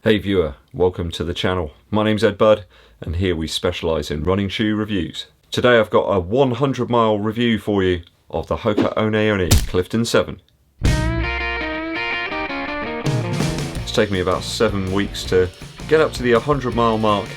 Hey viewer, welcome to the channel. My name's EDDBUD and here we specialise in running shoe reviews. Today I've got a 100 mile review for you of the Hoka One One Clifton 7. It's taken me about 7 weeks to get up to the 100 mile mark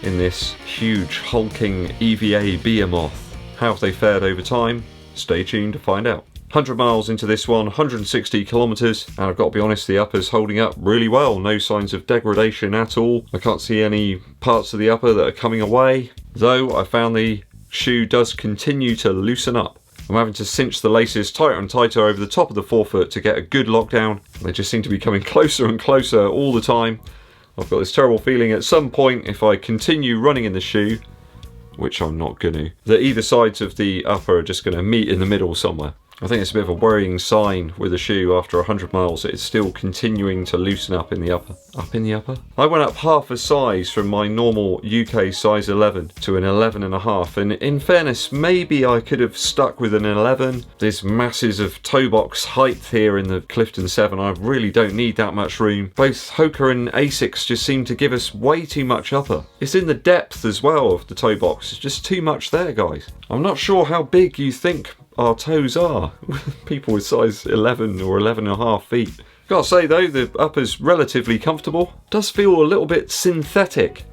in this huge hulking EVA behemoth. How have they fared over time? Stay tuned to find out. 100 miles into this one, 160 kilometres, and I've got to be honest, the upper's holding up really well. No signs of degradation at all. I can't see any parts of the upper that are coming away, though I found the shoe does continue to loosen up. I'm having to cinch the laces tighter and tighter over the top of the forefoot to get a good lockdown. They just seem to be coming closer and closer all the time. I've got this terrible feeling at some point, if I continue running in the shoe, which I'm not going to, that either sides of the upper are just going to meet in the middle somewhere. I think it's a bit of a worrying sign with a shoe after 100 miles that it's still continuing to loosen up in the upper. Up in the upper? I went up half a size from my normal UK size 11 to an 11.5, and in fairness, maybe I could have stuck with an 11. There's masses of toe box height here in the Clifton 7. I really don't need that much room. Both Hoka and Asics just seem to give us way too much upper. It's in the depth as well of the toe box. It's just too much there, guys. I'm not sure how big you think our toes are. People with size 11 or 11.5 feet. Gotta say though, the upper's relatively comfortable. Does feel a little bit synthetic.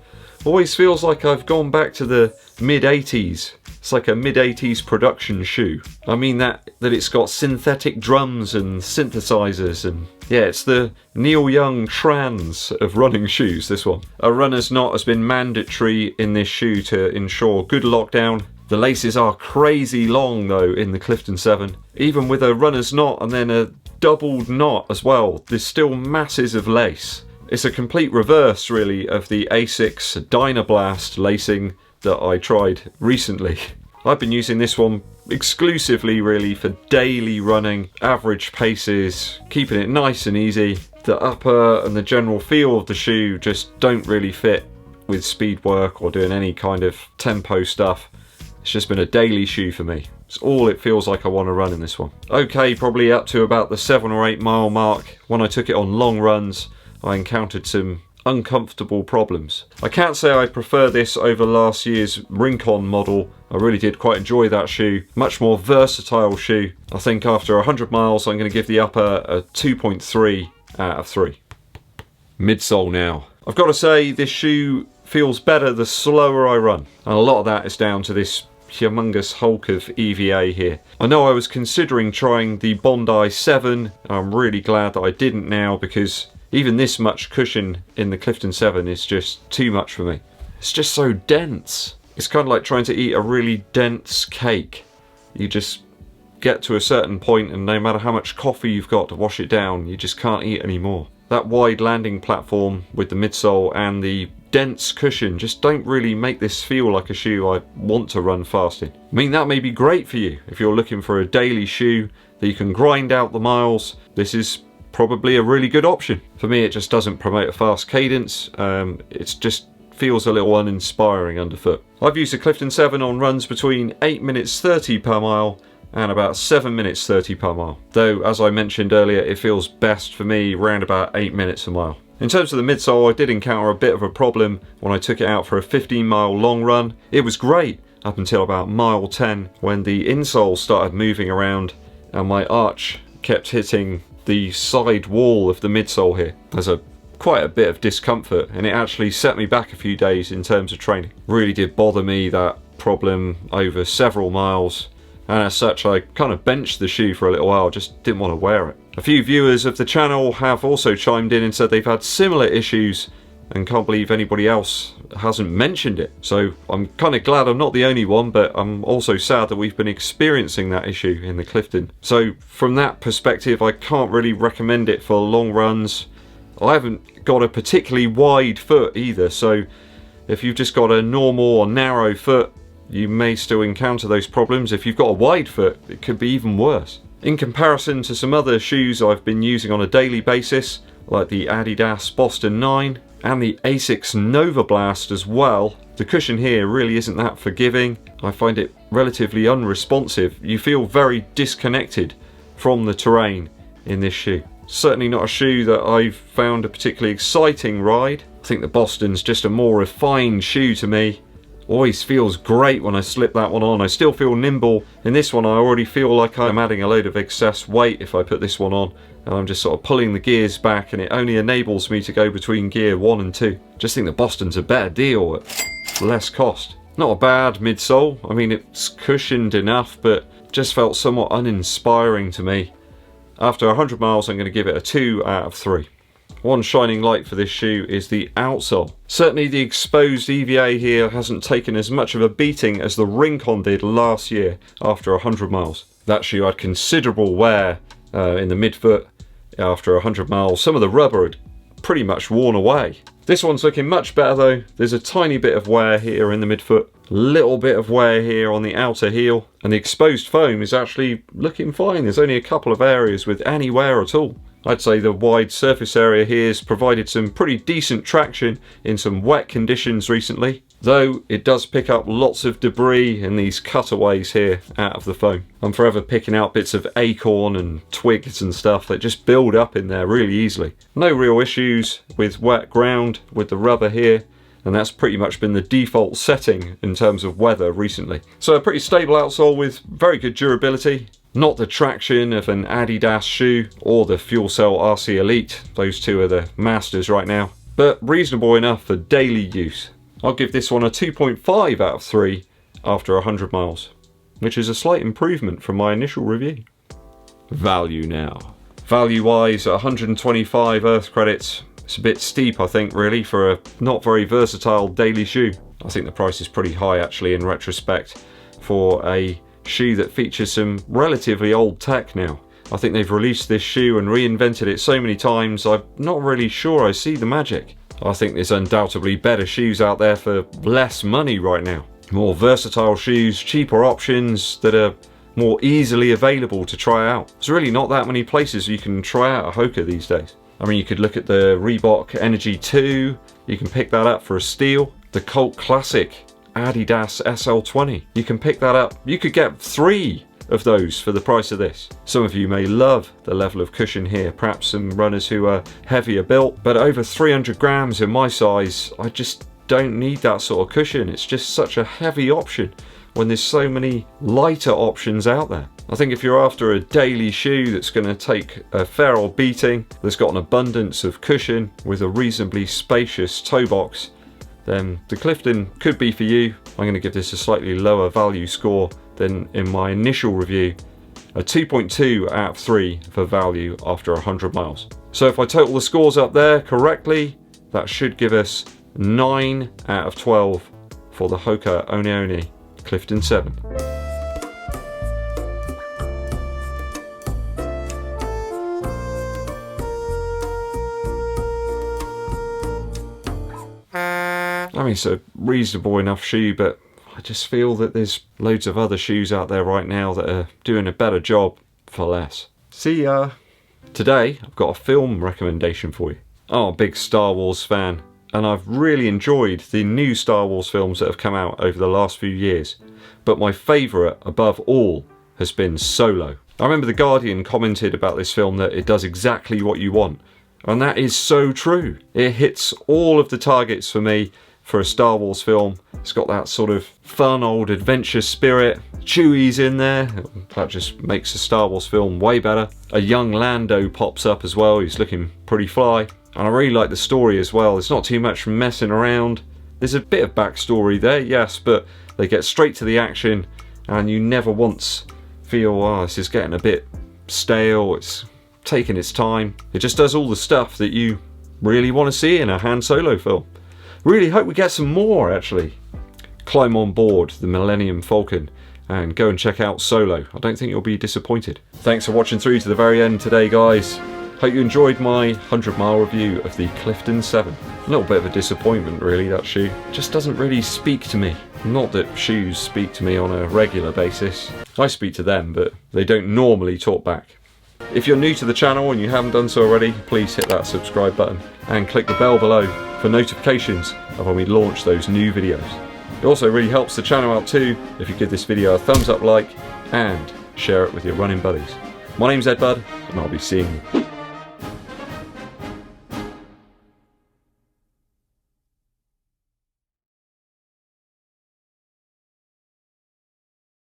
Always feels like I've gone back to the mid-80s. It's like a mid-80s production shoe. I mean that it's got synthetic drums and synthesizers, and yeah, it's the Neil Young trance of running shoes, this one. A runner's knot has been mandatory in this shoe to ensure good lockdown. The laces are crazy long though in the Clifton 7. Even with a runner's knot and then a doubled knot as well, there's still masses of lace. It's a complete reverse really of the Asics Dynablast lacing that I tried recently. I've been using this one exclusively really for daily running, average paces, keeping it nice and easy. The upper and the general feel of the shoe just don't really fit with speed work or doing any kind of tempo stuff. It's just been a daily shoe for me. It's all it feels like I want to run in this one. Okay, probably up to about the 7 or 8 mile mark. When I took it on long runs, I encountered some uncomfortable problems. I can't say I prefer this over last year's Rincon model. I really did quite enjoy that shoe. Much more versatile shoe. I think after 100 miles, I'm going to give the upper a 2.3 out of 3. Midsole now. I've got to say, this shoe feels better the slower I run. And a lot of that is down to this humongous hulk of EVA here. I know I was considering trying the Bondi 7. I'm really glad that I didn't now, because even this much cushion in the Clifton 7 is just too much for me. It's just so dense. It's kind of like trying to eat a really dense cake. You just get to a certain point and no matter how much coffee you've got to wash it down, you just can't eat anymore. That wide landing platform with the midsole and the dense cushion just don't really make this feel like a shoe I want to run fast in. I mean, that may be great for you if you're looking for a daily shoe that you can grind out the miles. This is probably a really good option. For me, it just doesn't promote a fast cadence. It just feels a little uninspiring underfoot. I've used the Clifton 7 on runs between 8 minutes 30 per mile and about 7 minutes 30 per mile. Though, as I mentioned earlier, it feels best for me around about 8 minutes a mile. In terms of the midsole, I did encounter a bit of a problem when I took it out for a 15 mile long run. It was great up until about mile 10 when the insole started moving around and my arch kept hitting the side wall of the midsole here. There's quite a bit of discomfort, and it actually set me back a few days in terms of training. Really did bother me, that problem, over several miles. And as such, I kind of benched the shoe for a little while, just didn't want to wear it. A few viewers of the channel have also chimed in and said they've had similar issues and can't believe anybody else hasn't mentioned it. So I'm kind of glad I'm not the only one, but I'm also sad that we've been experiencing that issue in the Clifton. So from that perspective, I can't really recommend it for long runs. I haven't got a particularly wide foot either, so if you've just got a normal or narrow foot, you may still encounter those problems. If you've got a wide foot, it could be even worse. In comparison to some other shoes I've been using on a daily basis, like the Adidas Boston 9 and the Asics Nova Blast as well, the cushion here really isn't that forgiving. I find it relatively unresponsive. You feel very disconnected from the terrain in this shoe. Certainly not a shoe that I've found a particularly exciting ride. I think the Boston's just a more refined shoe to me. Always feels great when I slip that one on. I still feel nimble. In this one I already feel like I'm adding a load of excess weight if I put this one on, and I'm just sort of pulling the gears back, and it only enables me to go between gear 1 and 2. Just think the Boston's a better deal at less cost. Not a bad midsole. I mean, it's cushioned enough, but just felt somewhat uninspiring to me. After 100 miles I'm going to give it a 2 out of 3. One shining light for this shoe is the outsole. Certainly the exposed EVA here hasn't taken as much of a beating as the Rincon did last year after 100 miles. That shoe had considerable wear in the midfoot after 100 miles. Some of the rubber had pretty much worn away. This one's looking much better though. There's a tiny bit of wear here in the midfoot, little bit of wear here on the outer heel, and the exposed foam is actually looking fine. There's only a couple of areas with any wear at all. I'd say the wide surface area here has provided some pretty decent traction in some wet conditions recently, though it does pick up lots of debris in these cutaways here out of the foam. I'm forever picking out bits of acorn and twigs and stuff that just build up in there really easily. No real issues with wet ground with the rubber here, and that's pretty much been the default setting in terms of weather recently. So a pretty stable outsole with very good durability. Not the traction of an Adidas shoe or the Fuel Cell RC Elite. Those two are the masters right now. But reasonable enough for daily use. I'll give this one a 2.5 out of 3 after 100 miles, which is a slight improvement from my initial review. Value now. Value wise, 125 Earth credits. It's a bit steep, I think, really, for a not very versatile daily shoe. I think the price is pretty high actually in retrospect for a shoe that features some relatively old tech now. I think they've released this shoe and reinvented it so many times, I'm not really sure I see the magic. I think there's undoubtedly better shoes out there for less money right now. More versatile shoes, cheaper options that are more easily available to try out. There's really not that many places you can try out a Hoka these days. I mean, you could look at the Reebok Energy 2, you can pick that up for a steal. The cult classic Adidas SL20, you can pick that up. You could get 3 of those for the price of this. Some of you may love the level of cushion here, perhaps some runners who are heavier built, but over 300 grams in my size, I just don't need that sort of cushion. It's just such a heavy option when there's so many lighter options out there. I think if you're after a daily shoe that's going to take a fair old beating, that's got an abundance of cushion with a reasonably spacious toe box, then the Clifton could be for you. I'm going to give this a slightly lower value score than in my initial review, a 2.2 out of 3 for value after 100 miles. So if I total the scores up there correctly, that should give us 9 out of 12 for the Hoka One One Clifton 7. I mean, it's a reasonable enough shoe, but I just feel that there's loads of other shoes out there right now that are doing a better job for less. See ya! Today, I've got a film recommendation for you. I'm a big Star Wars fan, and I've really enjoyed the new Star Wars films that have come out over the last few years. But my favourite, above all, has been Solo. I remember The Guardian commented about this film that it does exactly what you want. And that is so true. It hits all of the targets for me for a Star Wars film. It's got that sort of fun old adventure spirit. Chewie's in there. That just makes the Star Wars film way better. A young Lando pops up as well. He's looking pretty fly. And I really like the story as well. There's not too much messing around. There's a bit of backstory there, yes, but they get straight to the action and you never once feel, oh, this is getting a bit stale. It's taking its time. It just does all the stuff that you really want to see in a Han Solo film. Really hope we get some more, actually. Climb on board the Millennium Falcon and go and check out Solo. I don't think you'll be disappointed. Thanks for watching through to the very end today, guys. Hope you enjoyed my 100-mile review of the Clifton 7. A little bit of a disappointment, really, that shoe. It just doesn't really speak to me. Not that shoes speak to me on a regular basis. I speak to them, but they don't normally talk back. If you're new to the channel and you haven't done so already, please hit that subscribe button and click the bell below for notifications of when we launch those new videos. It also really helps the channel out too if you give this video a thumbs up like and share it with your running buddies. My name's EddBud and I'll be seeing you